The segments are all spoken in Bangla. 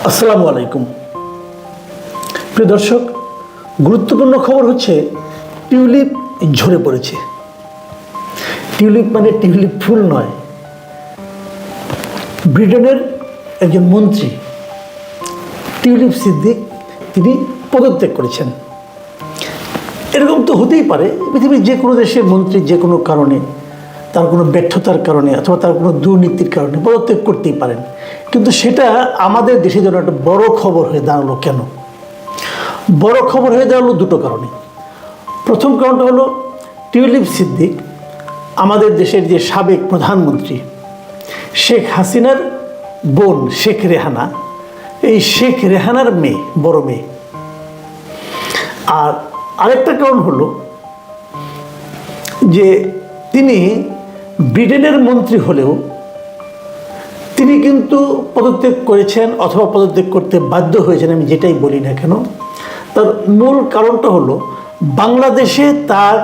আসসালামু আলাইকুম প্রিয় দর্শক, গুরুত্বপূর্ণ খবর হচ্ছে টিউলিপ ঝরে পড়েছে। টিউলিপ মানে টিউলিপ ফুল নয়। ব্রিটেনের একজন মন্ত্রী টিউলিপ সিদ্দিক তিনি পদত্যাগ করেছেন। এরকম তো হতেই পারে, পৃথিবীর যে কোনো দেশের মন্ত্রী যে কোনো কারণে, তার কোনো ব্যর্থতার কারণে অথবা তার কোনো দুর্নীতির কারণে পদত্যাগ করতেই পারেন। কিন্তু সেটা আমাদের দেশের জন্য একটা বড় খবর হয়ে দাঁড়ালো কেন? বড় খবর হয়ে দাঁড়ালো দুটো কারণে। প্রথম কারণটা হলো টিউলিপ সিদ্দিক আমাদের দেশের যে সাবেক প্রধানমন্ত্রী শেখ হাসিনার বোন শেখ রেহানা, এই শেখ রেহানার মেয়ে, বড় মেয়ে। আর আরেকটা কারণ হলো যে তিনি ব্রিটেনের মন্ত্রী হলেও তিনি কিন্তু পদত্যাগ করেছেন অথবা পদত্যাগ করতে বাধ্য হয়েছেন, আমি যেটাই বলি না কেন। তার মূল কারণটা হলো বাংলাদেশে তার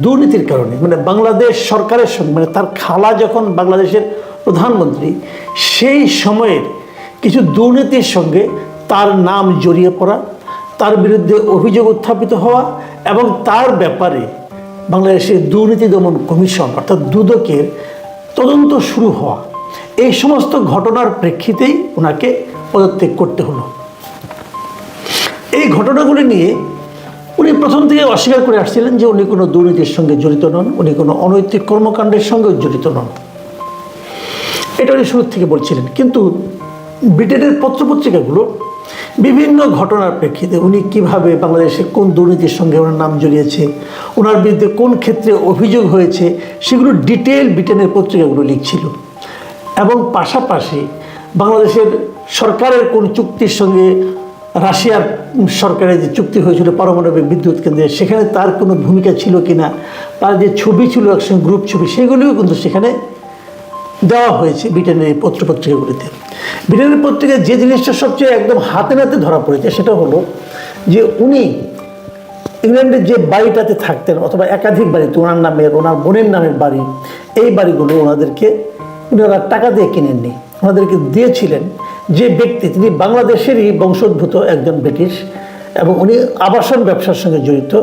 দুর্নীতির কারণে, মানে বাংলাদেশ সরকারের সঙ্গে, মানে তার খালা যখন বাংলাদেশের প্রধানমন্ত্রী, সেই সময়ের কিছু দুর্নীতির সঙ্গে তার নাম জড়িয়ে পড়া, তার বিরুদ্ধে অভিযোগ উত্থাপিত হওয়া এবং তার ব্যাপারে বাংলাদেশের দুর্নীতি দমন কমিশন অর্থাৎ দুদকের তদন্ত শুরু হওয়া, এই সমস্ত ঘটনার প্রেক্ষিতেই ওনাকে পদত্যাগ করতে হলো। এই ঘটনাগুলি নিয়ে উনি প্রথম থেকে অস্বীকার করে আসছিলেন যে উনি কোনো দুর্নীতির সঙ্গে জড়িত নন, উনি কোনো অনৈতিক কর্মকাণ্ডের সঙ্গেও জড়িত নন, এটা উনি শুরু থেকে বলছিলেন। কিন্তু ব্রিটেনের পত্রপত্রিকাগুলো বিভিন্ন ঘটনার প্রেক্ষিতে উনি কিভাবে বাংলাদেশে কোন দুর্নীতির সঙ্গে ওনার নাম জড়িয়েছে, ওনার বিরুদ্ধে কোন ক্ষেত্রে অভিযোগ হয়েছে, সেগুলো ডিটেল ব্রিটেনের পত্রিকাগুলো লিখছিল। এবং পাশাপাশি বাংলাদেশের সরকারের কোন চুক্তির সঙ্গে রাশিয়ার সরকারের যে চুক্তি হয়েছিল পারমাণবিক বিদ্যুৎ কেন্দ্রে, সেখানে তার কোনো ভূমিকা ছিল কি না, তার যে ছবি ছিল একসঙ্গে গ্রুপ ছবি, সেগুলিও কিন্তু সেখানে দেওয়া হয়েছে ব্রিটেনের এই পত্রপত্রিকাগুলিতে। ব্রিটেনের পত্রিকায় যে জিনিসটা সবচেয়ে একদম হাতে নাতে ধরা পড়েছে সেটা হলো যে উনি ইংল্যান্ডের যে বাড়িটাতে থাকতেন অথবা একাধিক বাড়িতে ওনার নামের, ওনার বোনের নামের বাড়ি, এই বাড়িগুলো ওনারা টাকা দিয়ে কিনেননি, ওনাদেরকে দিয়েছিলেন যে ব্যক্তি, তিনি বাংলাদেশেরই বংশোদ্ভূত একজন ব্রিটিশ এবং উনি আবাসন ব্যবসার সঙ্গে জড়িত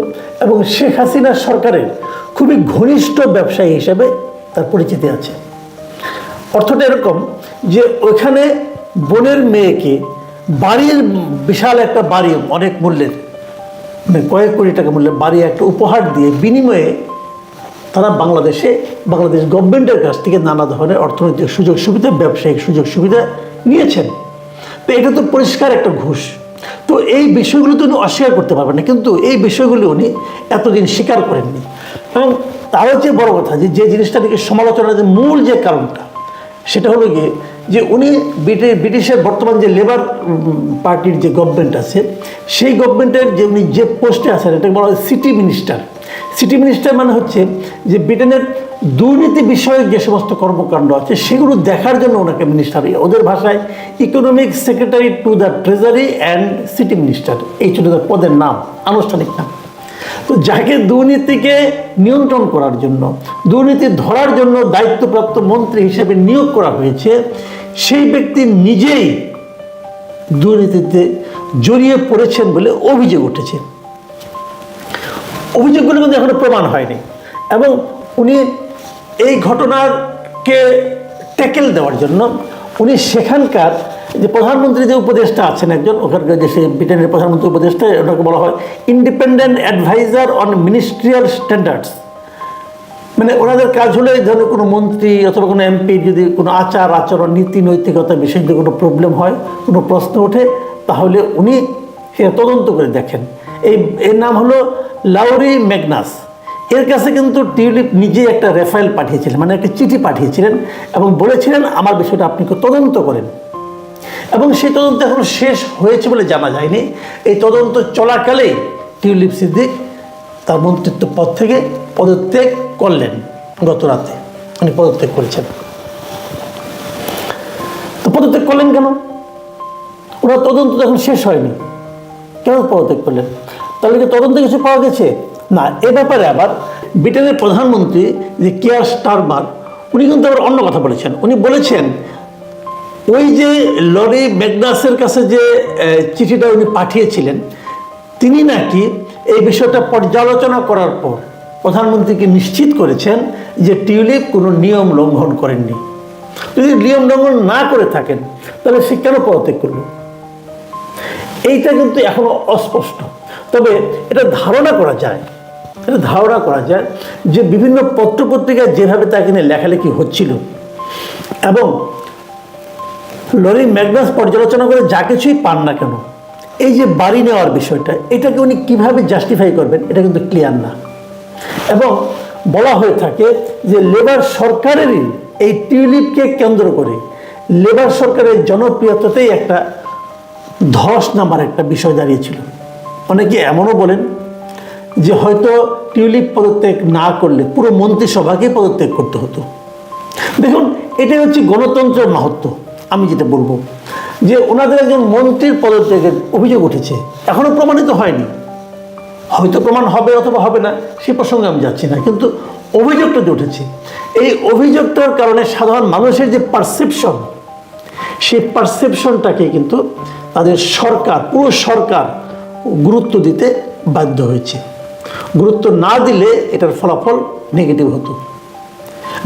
এবং শেখ হাসিনা সরকারের খুবই ঘনিষ্ঠ ব্যবসায়ী হিসেবে তার পরিচিতি আছে। অর্থটা এরকম যে ওইখানে বোনের মেয়েকে বাড়ির, বিশাল একটা বাড়ি, অনেক মূল্যের, মানে কয়েক কোটি টাকা মূল্যের বাড়ি একটা উপহার দিয়ে বিনিময়ে তারা বাংলাদেশ গভর্নমেন্টের কাছ থেকে নানা ধরনের অর্থনৈতিক সুযোগ সুবিধা, ব্যবসায়িক সুযোগ সুবিধা নিয়েছেন। তো এটা তো পরিষ্কার একটা ঘুষ। তো এই বিষয়গুলো তো উনি অস্বীকার করতে পারবেন না, কিন্তু এই বিষয়গুলি উনি এতদিন স্বীকার করেননি। এবং তারও চেয়ে বড় কথা যে জিনিসটা থেকে সমালোচনার যে মূল যে কারণটা, সেটা হলো গিয়ে যে উনি ব্রিটিশের বর্তমান যে লেবার পার্টির যে গভর্নমেন্ট আছে, সেই গভর্নমেন্টের যে উনি যে পোস্টে আছেন, এটাকে বলা হয় সিটি মিনিস্টার। সিটি মিনিস্টার মানে হচ্ছে যে ব্রিটেনের দুর্নীতি বিষয়ক যে সমস্ত কর্মকাণ্ড আছে সেগুলো দেখার জন্য ওনাকে মিনিস্টার, ওদের ভাষায় economic secretary to the treasury and city minister, এই ছিল তার পদের নাম, আনুষ্ঠানিক নাম। তো যাকে দুর্নীতিকে নিয়ন্ত্রণ করার জন্য, দুর্নীতি ধরার জন্য দায়িত্বপ্রাপ্ত মন্ত্রী হিসেবে নিয়োগ করা হয়েছে, সেই ব্যক্তি নিজেই দুর্নীতিতে জড়িয়ে পড়েছেন বলে অভিযোগ উঠেছে। অভিযোগগুলো কিন্তু এখনো প্রমাণ হয়নি এবং উনি এই ঘটনাকে ট্যাকেল দেওয়ার জন্য উনি সেখানকার যে প্রধানমন্ত্রী যে উপদেষ্টা আছেন একজন, ওখানকার যে সেই ব্রিটেনের প্রধানমন্ত্রী উপদেষ্টা, ওটাকে বলা হয় independent adviser on ministerial standards. মানে ওনাদের কাজ হলো এই ধরনের কোনো মন্ত্রী অথবা কোনো এমপি যদি কোনো আচার আচরণ, নীতি নৈতিকতার বিষয়ে যদি কোনো প্রবলেম হয়, কোনো প্রশ্ন ওঠে, তাহলে উনি সেটা তদন্ত করে দেখেন। এর নাম হলো লাউরি ম্যাগনাস। এর কাছে কিন্তু টিউলিপ নিজেই একটা রেফাইল পাঠিয়েছিলেন, মানে একটা চিঠি পাঠিয়েছিলেন এবং বলেছিলেন আমার বিষয়টা আপনি তদন্ত করেন। এবং সেই তদন্ত এখন শেষ হয়েছে বলে জানা যায়নি। এই তদন্ত চলাকালেই টিউলিপ সিদ্দিক তার মন্ত্রিত্ব পদ থেকে পদত্যাগ করলেন। গত রাতে উনি পদত্যাগ করেছেন। তো পদত্যাগ করলেন কেন? ওনার তদন্ত তো এখন শেষ হয়নি, কেন পদত্যাগ করলেন? তাহলে কি তদন্তে কিছু পাওয়া গেছে? না। এ ব্যাপারে আবার ব্রিটেনের প্রধানমন্ত্রী যে কিয়ার স্টারমার, উনি কিন্তু আবার অন্য কথা বলেছেন। উনি বলেছেন ওই যে লরি ম্যাগনাসের কাছে যে চিঠিটা উনি পাঠিয়েছিলেন, তিনি নাকি এই বিষয়টা পর্যালোচনা করার পর প্রধানমন্ত্রীকে নিশ্চিত করেছেন যে টিউলিপ কোনো নিয়ম লঙ্ঘন করেননি। যদি নিয়ম লঙ্ঘন না করে থাকেন তাহলে সে কেন পদত্যাগ করল, এইটা কিন্তু এখনো অস্পষ্ট। তবে এটা ধারণা করা যায়, যে বিভিন্ন পত্রপত্রিকায় যেভাবে তাকে নিয়ে লেখালেখি হচ্ছিল এবং লরি ম্যাগনাস পর্যালোচনা করে যা কিছুই পান না কেন, এই যে বাড়ি নেওয়ার বিষয়টা, এটাকে উনি কীভাবে জাস্টিফাই করবেন এটা কিন্তু ক্লিয়ার না। এবং বলা হয়ে থাকে যে লেবার সরকারেরই এই টিউলিপকে কেন্দ্র করে লেবার সরকারের জনপ্রিয়তাতেই একটা ধস নামার একটা বিষয় দাঁড়িয়েছিল। অনেকে এমনও বলেন যে হয়তো টিউলিপ পদত্যাগ না করলে পুরো মন্ত্রিসভাকে পদত্যাগ করতে হতো। দেখুন, এটাই হচ্ছে গণতন্ত্রের মাহাত্ম্য। আমি যেটা বলবো যে ওনাদের একজন মন্ত্রীর পদত্যাগের অভিযোগ উঠেছে, এখনো প্রমাণিত হয়নি, হয়তো প্রমাণ হবে অথবা হবে না, সে প্রসঙ্গে আমি যাচ্ছি না, কিন্তু অভিযোগটা যে উঠেছে, এই অভিযোগটার কারণে সাধারণ মানুষের যে পারসেপশন, সেই পারসেপশনটাকে কিন্তু তাদের সরকার, পুরো সরকার গুরুত্ব দিতে বাধ্য হয়েছে। গুরুত্ব না দিলে এটার ফলাফল নেগেটিভ হতো।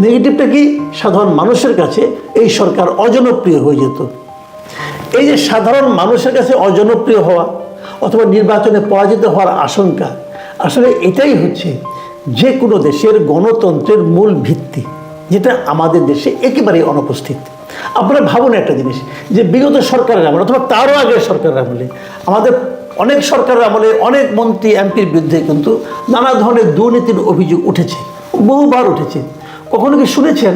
নেগেটিভটা কি, সাধারণ মানুষের কাছে এই সরকার অজনপ্রিয় হয়ে যেত। এই যে সাধারণ মানুষের কাছে অজনপ্রিয় হওয়া অথবা নির্বাচনে পরাজিত হওয়ার আশঙ্কা, আসলে এটাই হচ্ছে যে কোনো দেশের গণতন্ত্রের মূল ভিত্তি, যেটা আমাদের দেশে একেবারেই অনুপস্থিত। আপনারা ভাবুন একটা জিনিস, যে বিগত সরকারের আমলে অথবা তারও আগের সরকারের আমলে, আমাদের অনেক সরকারের আমলে অনেক মন্ত্রী এমপির বিরুদ্ধে কিন্তু নানা ধরনের দুর্নীতির অভিযোগ উঠেছে, বহুবার উঠেছে। কখনো কি শুনেছেন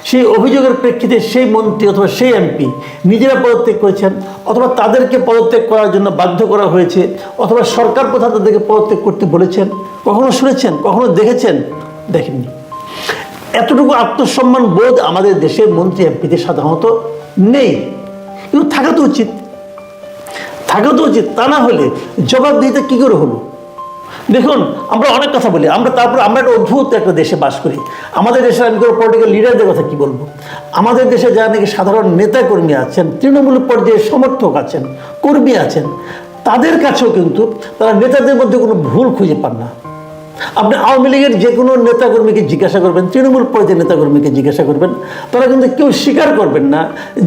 সেই অভিযোগের প্রেক্ষিতে সেই মন্ত্রী অথবা সেই এমপি নিজেরা পদত্যাগ করেছেন, অথবা তাদেরকে পদত্যাগ করার জন্য বাধ্য করা হয়েছে, অথবা সরকার প্রধান তাদেরকে পদত্যাগ করতে বলেছেন? কখনো শুনেছেন? কখনো দেখেছেন? দেখেননি। এতটুকু আত্মসম্মান বোধ আমাদের দেশের মন্ত্রী এমপিদের সাধারণত নেই, কিন্তু থাকা তো উচিত। তা না হলে জবাবদিহিতা কী করে হলো? দেখুন, আমরা অনেক কথা বলি, আমরা একটা অদ্ভুত একটা দেশে বাস করি। আমাদের দেশে আমি কোনো পলিটিক্যাল লিডারদের কথা কি বলবো, আমাদের দেশে যারা নাকি সাধারণ নেতাকর্মী আছেন, তৃণমূল পর্যায়ে সমর্থক আছেন, কর্মী আছেন, তাদের কাছেও কিন্তু তারা নেতাদের মধ্যে কোনো ভুল খুঁজে পান না। আপনি আওয়ামী লীগের যে কোনো নেতাকর্মীকে জিজ্ঞাসা করবেন, তৃণমূল পর্যায়ের নেতাকর্মীকে জিজ্ঞাসা করবেন, তারা কিন্তু কেউ স্বীকার করবেন না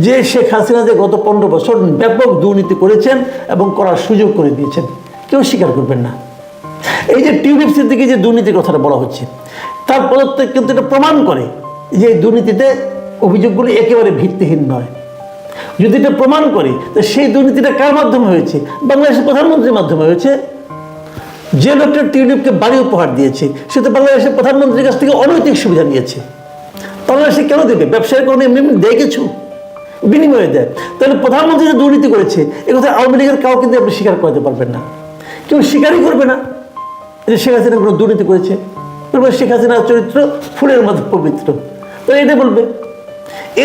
যে শেখ হাসিনা যে গত 15 বছর ব্যাপক দুর্নীতি করেছেন এবং করার সুযোগ করে দিয়েছেন, কেউ স্বীকার করবেন না। এই যে টিউলিপ সিদ্দিকী যে দুর্নীতির কথাটা বলা হচ্ছে, তার পদত্যাগ কিন্তু এটা প্রমাণ করে যে এই দুর্নীতিতে অভিযোগগুলি একেবারে ভিত্তিহীন নয়। যদি এটা প্রমাণ করে, তো সেই দুর্নীতিটা কার মাধ্যমে হয়েছে? বাংলাদেশের প্রধানমন্ত্রীর মাধ্যমে হয়েছে। যে লোকটা টিউলিপকে বাড়ি উপহার দিয়েছে, সে তো বাংলাদেশের প্রধানমন্ত্রীর কাছ থেকে অনৈতিক সুবিধা নিয়েছে। বাংলাদেশে কেন দেবে? ব্যবসায়ী কোনো এমনি দেয় কিছু, বিনিময়ে দেয়। তাহলে প্রধানমন্ত্রী যে দুর্নীতি করেছে, এ কথা আওয়ামী লীগের কাউ কিন্তু আপনি স্বীকার করতে পারবেন না, কেউ স্বীকারই করবে না যে শেখ হাসিনা কোনো দুর্নীতি করেছে। শেখ হাসিনার চরিত্র ফুলের মতো পবিত্র, তো এটা বলবে।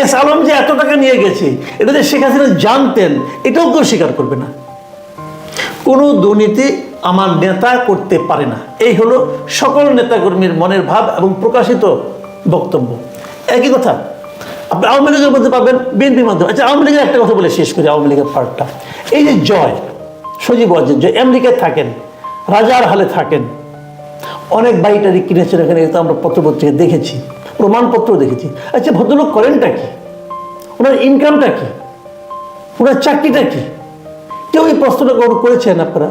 এস আলম যে এত টাকা নিয়ে গেছে, এটা যে শেখ হাসিনা জানতেন, এটাও কেউ স্বীকার করবে না। কোনো দুর্নীতি আমার নেতা করতে পারে না, এই হলো সকল নেতাকর্মীর মনের ভাব এবং প্রকাশিত বক্তব্য। একই কথা আপনি আওয়ামী লীগের মধ্যে পাবেন, বিএনপির মাধ্যমে। আচ্ছা, আওয়ামী লীগের একটা কথা বলে শেষ করি, আওয়ামী লীগের পার্টটা। এই যে জয়, সজীব ওয়াজেদ জয় আমেরিকায় থাকেন, রাজার হালে থাকেন, অনেক বাড়িটারি কিনেছেন এখানে, তো আমরা পত্রপত্রিকা দেখেছি, প্রমাণপত্র দেখেছি। আচ্ছা, ভদ্রলোক করেনটা কি? ওনার ইনকামটা কি? ওনার চাকরিটা কি? কেউ এই প্রশ্নটা কখনো করেছেন আপনারা?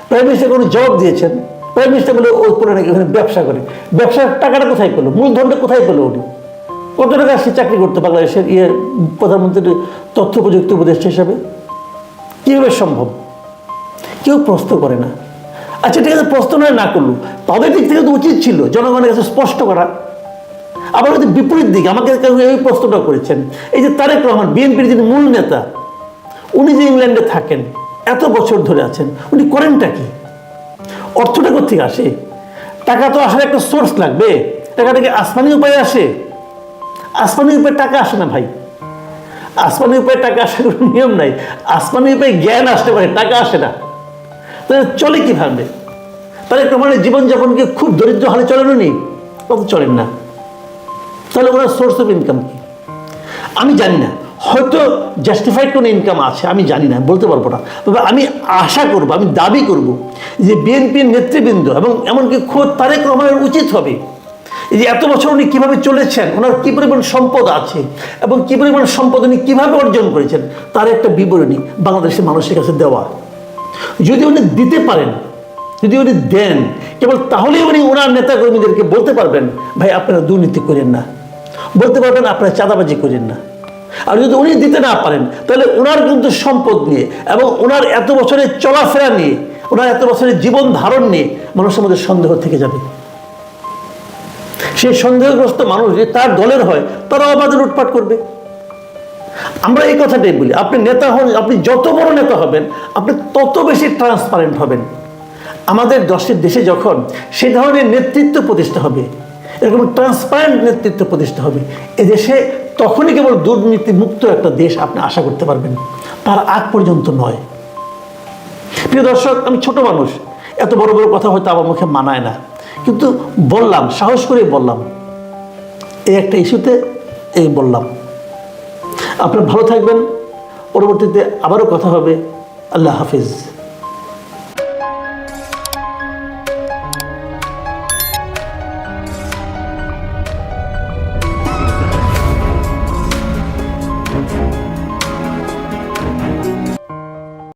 প্রাইম মিনিস্টার কোনো জবাব দিয়েছেন? প্রাইম মিনিস্টার বলে ও করে নাকি ওখানে ব্যবসা করে, ব্যবসার টাকাটা কোথায় পেলো, মূলধনটা কোথায় পেলো উনি? কত টাকা সে চাকরি করতে বাংলাদেশের প্রধানমন্ত্রীর তথ্য প্রযুক্তি উপদেষ্টা হিসাবে? কীভাবে সম্ভব? কেউ প্রশ্ন করে না। আচ্ছা, ঠিক আছে, প্রশ্ন নয় না করলো, তাদের দিক থেকে তো উচিত ছিল জনগণের কাছে স্পষ্ট করা। আবার হয়তো বিপরীত দিকে আমাকে এই প্রশ্নটা করেছেন, এই যে তারেক রহমান, বিএনপির যিনি মূল নেতা, উনি যে ইংল্যান্ডে থাকেন, এত বছর ধরে আছেন, উনি করেনটা কি? অর্থটা কোথেকে আসে? টাকা তো আসার একটা সোর্স লাগবে। টাকাটা কি আসমানি উপায়ে আসে? আসমানি উপায়ে টাকা আসে না ভাই। আসমানি উপায়ে টাকা আসার কোনো নিয়ম নাই। আসমানি উপায়ে জ্ঞান আসতে পারে, টাকা আসে না। তাহলে চলে কীভাবে? তাহলে প্রমাণের জীবনযাপনকে খুব দরিদ্র হালে চলেন উনি? কত চলেন না। তাহলে ওনার সোর্স অফ ইনকাম কি? আমি জানি না। হয়তো জাস্টিফাইড কোনো ইনকাম আছে, আমি জানি না, বলতে পারবো না। তবে আমি আশা করব, আমি দাবি করব যে বিএনপির নেতৃবৃন্দ এবং এমনকি খোদ তারেক রহমানের উচিত হবে এই যে এত বছর উনি কীভাবে চলেছেন, ওনার কী পরিমাণ সম্পদ আছে এবং কী পরিমাণ সম্পদ উনি কীভাবে অর্জন করেছেন তার একটা বিবরণী বাংলাদেশের মানুষের কাছে দেওয়া। যদি উনি দিতে পারেন, যদি উনি দেন, কেবল তাহলেই উনি ওনার নেতাকর্মীদেরকে বলতে পারবেন ভাই আপনারা দুর্নীতি করেন না, বলতে পারবেন আপনারা চাঁদাবাজি করেন না। আর যদি উনি দিতে না পারেন তাহলে ওনার কিন্তু সম্পদ নিয়ে এবং ওনার এত বছরের চলাফেরা নিয়ে, ওনার এত বছরের জীবন ধারণ নিয়ে মানুষের মধ্যে সন্দেহ থেকে যাবে। সেই সন্দেহগ্রস্ত মানুষ যে তার দলের হয় তারাও আমাদের লুটপাট করবে। আমরা এই কথাটাই বলি, আপনি নেতা হন, আপনি যত বড় নেতা হবেন আপনি তত বেশি ট্রান্সপারেন্ট হবেন। আমাদের দেশে যখন সে ধরনের নেতৃত্ব প্রতিষ্ঠা হবে, এরকম ট্রান্সপারেন্ট নেতৃত্ব প্রতিষ্ঠা হবে, এদেশে তখনই কেবল দুর্নীতি মুক্ত একটা দেশ আপনি আশা করতে পারবেন, তার আগ পর্যন্ত নয়। প্রিয় দর্শক, আমি ছোট মানুষ, এত বড় বড় কথা হয়তো আমার মুখে মানায় না, কিন্তু বললাম, সাহস করে বললাম, এই একটা ইস্যুতে এই বললাম। আপনারা ভালো থাকবেন, পরবর্তীতে আবারও কথা হবে। আল্লাহ হাফিজ।